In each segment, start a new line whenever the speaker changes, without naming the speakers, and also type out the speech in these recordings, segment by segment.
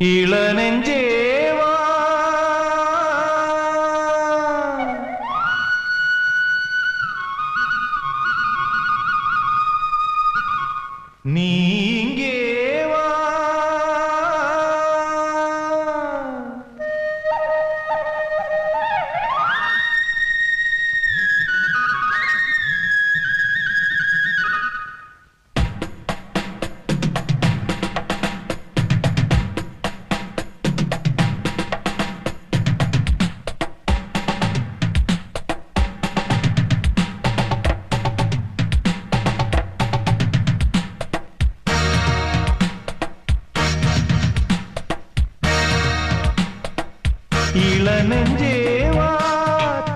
இளநெஞ்சேவா நீங்கேவா இளநெஞ்சேவா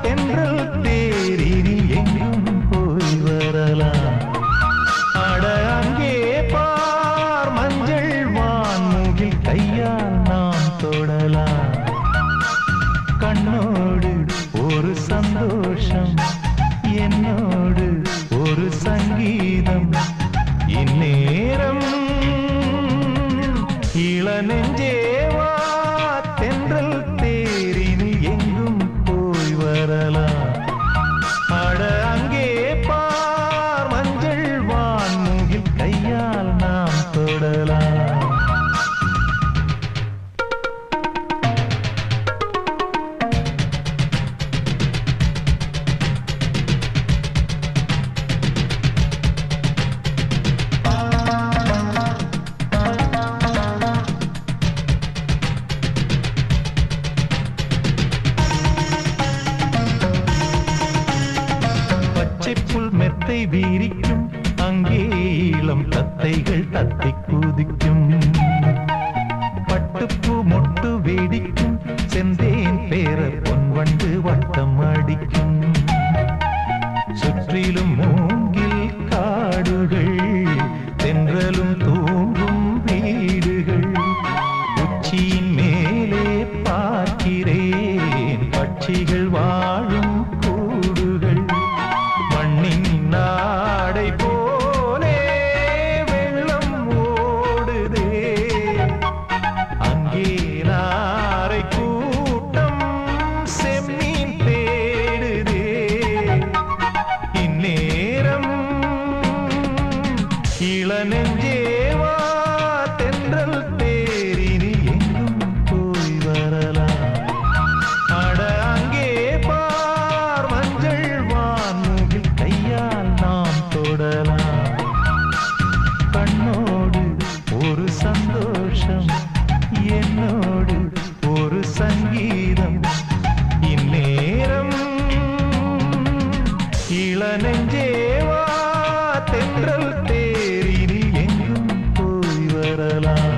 தென்றல் தேரில் எங்கும் போய் வரலாம் அட அங்கே பார் மஞ்சள் வான்முகில் கையால் நாம் தொடலாம் கண்ணோடு ஒரு சந்தோஷம் என்னோடு ஒரு சங்கீதம் இந்நேரம் இளநெஞ்சேவா தென்றல் அட அங்கே பார் மஞ்சள் வான்முகில் கையால் நாம் தொடலாம் புல் மெத்தை வீரிக்கும் அங்கே இளம் தத்தைகள் தத்தை குதிக்கும் பட்டுப்பூ மொட்டு வேடிக்கும் செந்தேன் பேர பொன்வண்டு வட்டம் அடிக்கும் சுற்றிலும் மூங்கில் காடுகள் தென்றலும் தூங்கும் வீடுகள் உச்சியின் மேலே பார்க்கிறேன் பட்சிகள் வாழும் கூடுகள் நாடை போலே வெள்ளம் ஓடுதே அங்கே நாரை கூட்டம் செம்மீன் தேடுதே இந்நேரம் இளநெஞ்சேவா தென்றல் தேரில் எங்கும் போய் வரலாம் அட அங்கே பார் மஞ்சள் வான்முகில் கையால் நாம் தொடலாம் கண்ணோடு ஒரு சந்தோஷம் என்னோடு ஒரு சங்கீதம் இந்நேரம் இளநெஞ்சேவா தென்றல் தேரில் எங்கும் போய் வரலாம்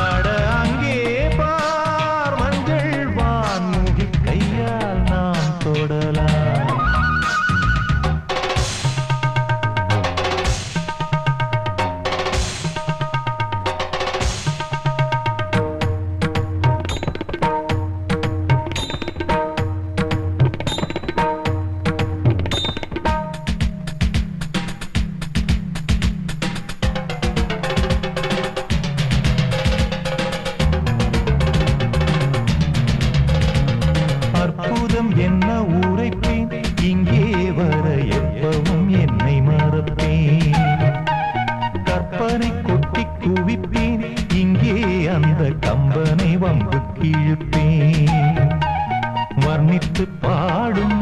அட அங்கே பார் மஞ்சள் வான்முகில் கையால் நாம் தொடலாம் அற்புதம் என்ன உரைப்பேன் இங்கே வர எப்பவும் என்னை மறப்பேன் கற்பனை கொட்டி குவிப்பேன் இங்கே அந்த கம்பனை வம்பு கிழிப்பேன் வர்ணித்து பாடும்